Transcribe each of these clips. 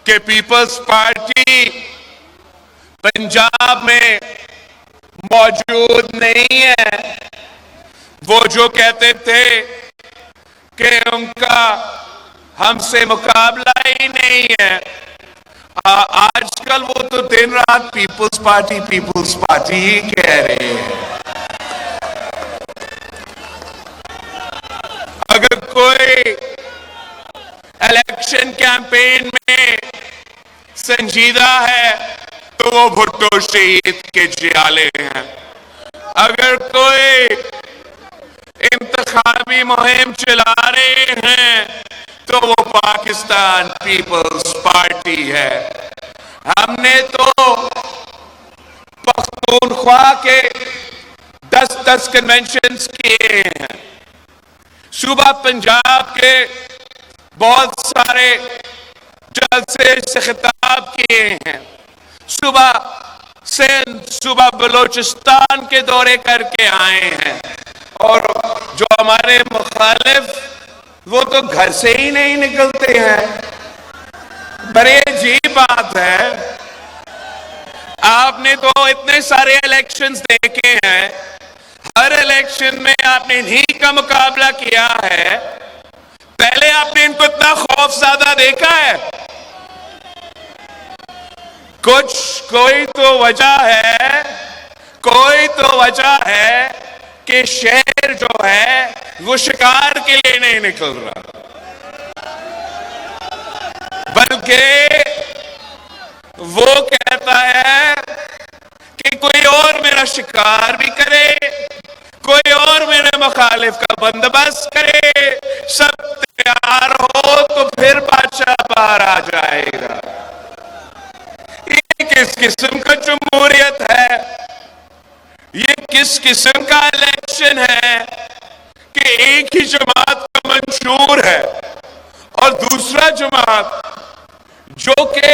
कि peoples party Punjab में मौजूद नहीं है। वो जो कहते थे कि उनका हमसे मुकाबला ही नहीं है, आजकल वो तो दिन रात पीपल्स पार्टी ही कह रहे हैं। अगर कोई इलेक्शन कैंपेन में संजीदा है तो वो भुट्टो शहीद के जियाले हैं। अगर कोई इंतखाबी मुहिम चला रहे हैं तो वो पाकिस्तान पीपल्स पार्टी है। हमने तो पख्तूनख्वा के 10 कन्वेंशंस किए हैं। सूबा पंजाब के बहुत सारे जलसे से खिताब किए हैं। सूबा सिंध, सूबा बलोचिस्तान के दौरे करके आए हैं। और जो हमारे मुखालिफ वो तो घर से ही नहीं निकलते हैं। बड़ी अजीब बात है। आपने तो इतने सारे इलेक्शंस देखे हैं, हर इलेक्शन में आपने इन्हीं का मुकाबला किया है। पहले आपने इनको इतना खौफज़दा देखा है? कोई तो वजह है कि शेर जो है वो शिकार के लिए नहीं निकल रहा, बल्कि वो कहता है कि कोई और मेरा शिकार भी करे, कोई और मेरे मुखालिफ का बंदोबस्त करे, सब तैयार हो तो फिर बादशाह बाहर आ जाएगा। ये किस किस्म का जमहूरियत है? ये किस किस्म का इलेक्शन है कि एक ही जमात का मंशूर है और दूसरा जमात जो कि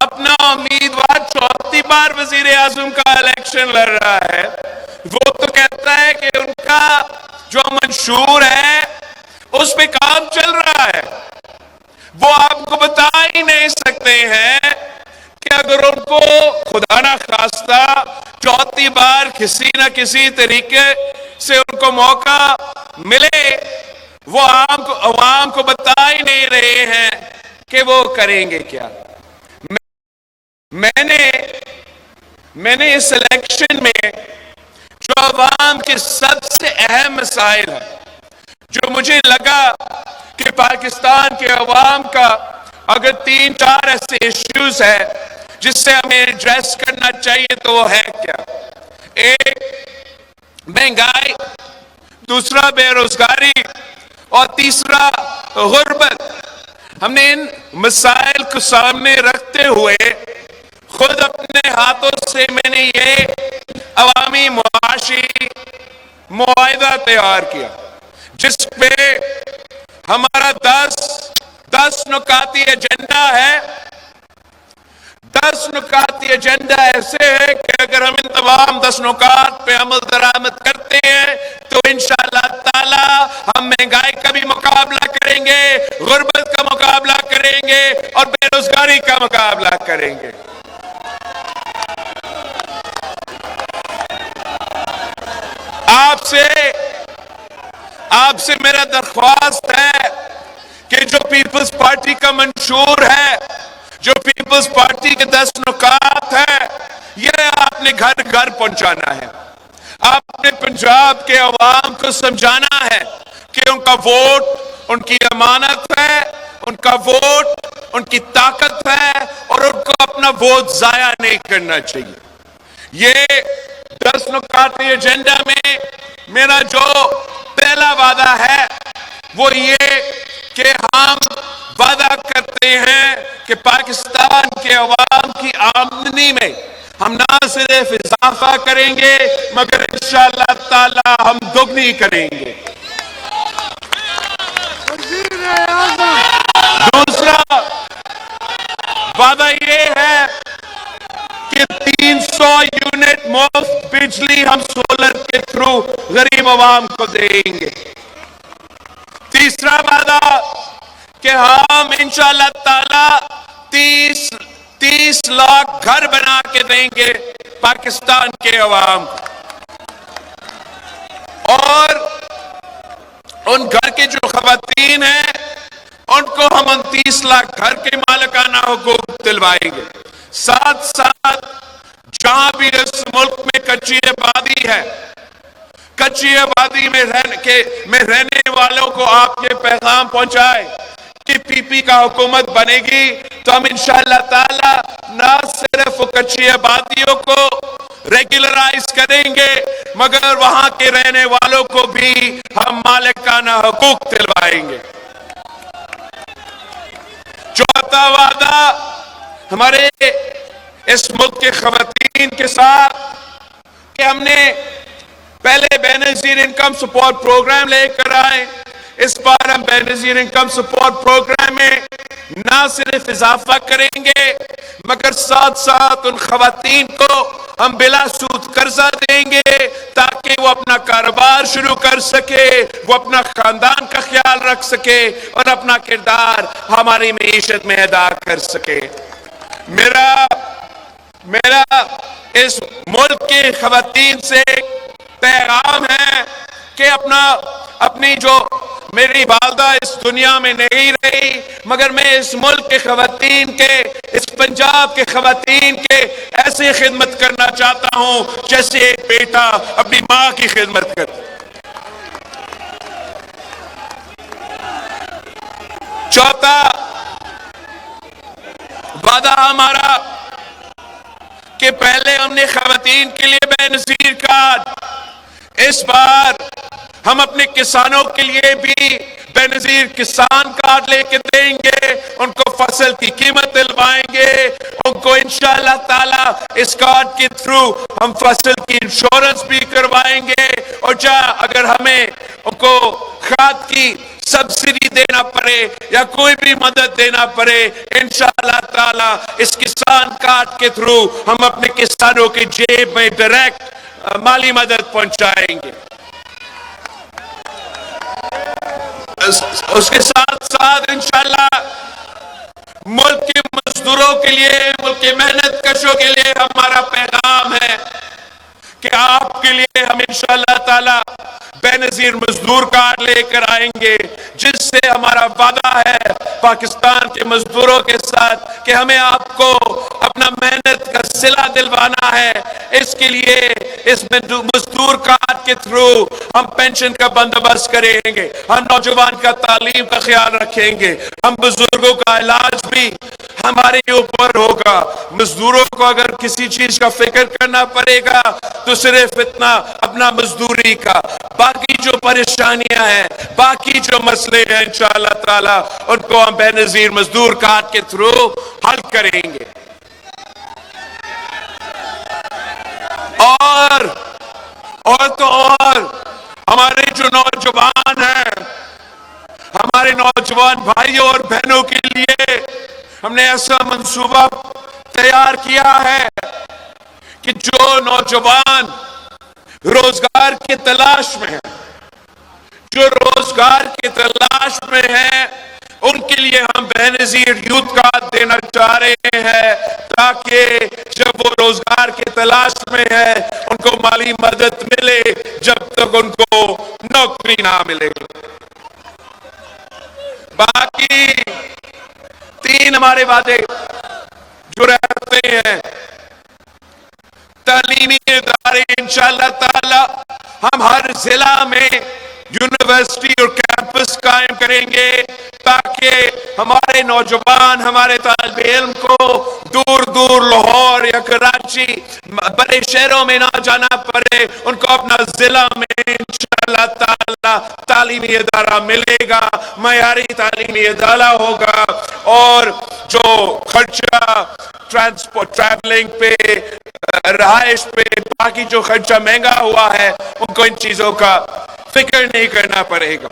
अपना उम्मीदवार चौथी बार वजीर आजम का इलेक्शन लड़ रहा है, वो तो कहता है कि उनका जो मंशूर है उस पे काम चल रहा है। वो आपको बता ही नहीं सकते हैं कि अगर उनको खुदा ना खास्ता चौथी बार किसी न किसी तरीके से उनको मौका मिले, वो आवाम को बता ही नहीं रहे हैं कि वो करेंगे क्या। मैंने इस इलेक्शन में जो अवाम के सबसे अहम मसाइल है, जो मुझे लगा कि पाकिस्तान के अवाम का अगर 3-4 ऐसे इश्यूज है जिससे हमें एड्रेस करना चाहिए तो वो है क्या? एक महंगाई, दूसरा बेरोजगारी और तीसरा गुर्बत। हमने इन मसाइल को सामने रखते हुए खुद अपने हाथों से मैंने ये अवामी मुआशी मुआहिदा तैयार किया, जिस पे हमारा 10 नुकाती एजेंडा है। 10 नुकाती एजेंडा ऐसे है कि अगर हम इन तमाम 10 नुकात पे अमल दरामद करते हैं तो इंशाअल्लाह ताला हम महंगाई का भी मुकाबला करेंगे, गुर्बत का मुकाबला करेंगे और बेरोजगारी का मुकाबला करेंगे। आपसे मेरा दरख्वास्त है कि जो पीपल्स पार्टी का मंशूर है, जो पीपल्स पार्टी के 10 नुकात है, ये आपने घर घर पहुंचाना है। आपने पंजाब के अवाम को समझाना है कि उनका वोट उनकी अमानत है, उनका वोट उनकी ताकत है और उनको अपना वोट जाया नहीं करना चाहिए। ये 10 नुकात एजेंडा में मेरा जो पहला वादा है वो ये कि हम वादा करते हैं कि पाकिस्तान के अवाम की आमदनी में हम ना सिर्फ इजाफा करेंगे मगर इंशाअल्लाह ताला हम दोगुनी करेंगे। दूसरा वादा ये है कि 300 यूनिट मुफ्त बिजली हम सोलर के थ्रू गरीब आवाम को देंगे। तीसरा वादा कि हम इंशाअल्लाह ताला 30 लाख घर बना के देंगे पाकिस्तान के अवाम को, और उन घर के जो खवातीन हैं उनको हम 29 लाख घर के मालिकाना हुकूक दिलवाएंगे। साथ साथ जहां भी इस मुल्क में कच्ची आबादी है, कच्ची आबादी में रहने वालों को आप ये पैगाम पहुंचाए कि पीपी का हुकूमत बनेगी तो हम इंशाअल्लाह ताला ना सिर्फ कच्ची आबादियों को रेगुलराइज करेंगे मगर वहां के रहने वालों को भी हम मालिकाना हुकूक दिलवाएंगे। चौथा वादा हमारे इस मुल्क के खवातीन के साथ कि हमने पहले बेनजीर इनकम सपोर्ट प्रोग्राम लेकर आए, इस बार हम बेनजीर इनकम सपोर्ट प्रोग्राम में ना सिर्फ इजाफा करेंगे मगर साथ साथ उन खवातीन को हम बिला सूद कर्जा देंगे ताकि वो अपना कारोबार शुरू कर सके, वो अपना खानदान का ख्याल रख सके और अपना किरदार हमारी मईशत में अदा कर सके। मेरा इस मुल्क के खवातीन से पैगाम है कि अपनी जो मेरी वालदा इस दुनिया में नहीं रही मगर मैं इस मुल्क के खवातीन के, इस पंजाब के खवातीन के ऐसे खिदमत करना चाहता हूं जैसे एक बेटा अपनी मां की खिदमत करता। चौथा वादा हमारा कि पहले हमने खवातीन के लिए बेनजीर कार्ड, इस बार हम अपने किसानों के लिए भी बेनजीर किसान कार्ड लेके देंगे, उनको फसल की कीमत दिलवाएंगे, उनको इंशाअल्लाह ताला इस कार्ड के थ्रू हम फसल की इंश्योरेंस भी करवाएंगे और अगर हमें उनको खाद की सब्सिडी देना पड़े या कोई भी मदद देना पड़े इंशाअल्लाह ताला इस किसान कार्ड के थ्रू हम अपने किसानों की जेब में डायरेक्ट माली मदद पहुंचाएंगे। उसके साथ साथ इंशाअल्लाह मुल्क के मजदूरों के लिए, मुल्क के मेहनत कशों के लिए हमारा पैगाम है कि आपके लिए हम इंशाअल्लाह ताला बेनजीर मजदूर कार्ड लेकर आएंगे, जिससे हमारा वादा है पाकिस्तान के मजदूरों के साथ कि हमें आपको अपना मेहनत का सिला दिलवाना है। इसके लिए इस मजदूर कार्ड के थ्रू हम पेंशन का बंदोबस्त करेंगे, हम नौजवान का तालीम का ख्याल रखेंगे, हम बुजुर्गों का इलाज भी हमारे ऊपर होगा। मजदूरों को अगर किसी चीज का फिक्र करना पड़ेगा तो सिर्फ इतना अपना मजदूरी का, बाकी जो परेशानियां हैं, बाकी जो मसले हैं इंशाअल्लाह ताला उनको हम बेनजीर मजदूर कार्ड के थ्रू हल करेंगे। और हमारे जो नौजवान हैं, हमारे नौजवान भाइयों और बहनों के लिए हमने ऐसा मंसूबा तैयार किया है कि जो नौजवान रोजगार की तलाश में है, जो रोजगार की तलाश में है, उनके लिए हम बेनजीर यूथ कार्ड देना चाह रहे हैं ताकि जब वो रोजगार की तलाश में है उनको माली मदद मिले जब तक उनको नौकरी ना मिले। बाकी 3 हमारे वादे जो रहते हैं, तालीमी इदारे इंशाअल्लाह ताला हम हर जिला में यूनिवर्सिटी और कैंपस कायम करेंगे ताकि हमारे नौजवान, हमारे तालिब इल्म को दूर दूर लाहौर या कराची बड़े शहरों में ना जाना पड़े, उनको अपना जिला में इंशाअल्लाह ताला तालीमी इदारा मिलेगा, मयारी तालीमी इदारा होगा और जो खर्चा ट्रांसपोर्ट, ट्रैवलिंग पे, रहाइश पे, बाकी जो खर्चा महंगा हुआ है उनको इन चीजों का फिक्र नहीं करना पड़ेगा।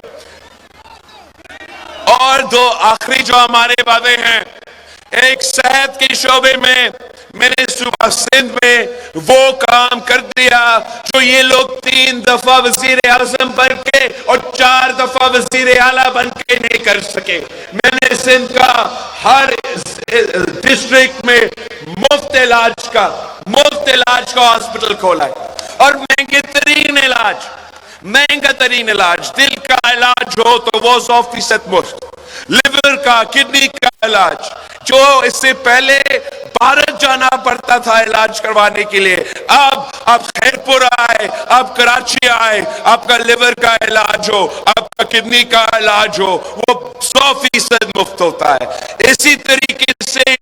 और 2 आखिरी जो हमारे वादे हैं, एक सेहत के शोबे में मैंने सूबा सिंध में वो काम कर दिया जो ये लोग 3 दफा वजीर आजम बन के और 4 दफा दफा वजीर आला बन के नहीं कर सके, मैंने सिंध का हर डिस्ट्रिक्ट में मुफ्त इलाज का हॉस्पिटल खोला है। और महंगा तरीन इलाज, दिल का इलाज हो तो वो 100% मुफ्त, लिवर का, किडनी का इलाज जो इससे पहले भारत जाना पड़ता था इलाज करवाने के लिए, अब आप खैरपुर आए, आप कराची आए, आपका लिवर का इलाज हो, आपका किडनी का इलाज हो, वो 100% मुफ्त होता है। इसी तरीके से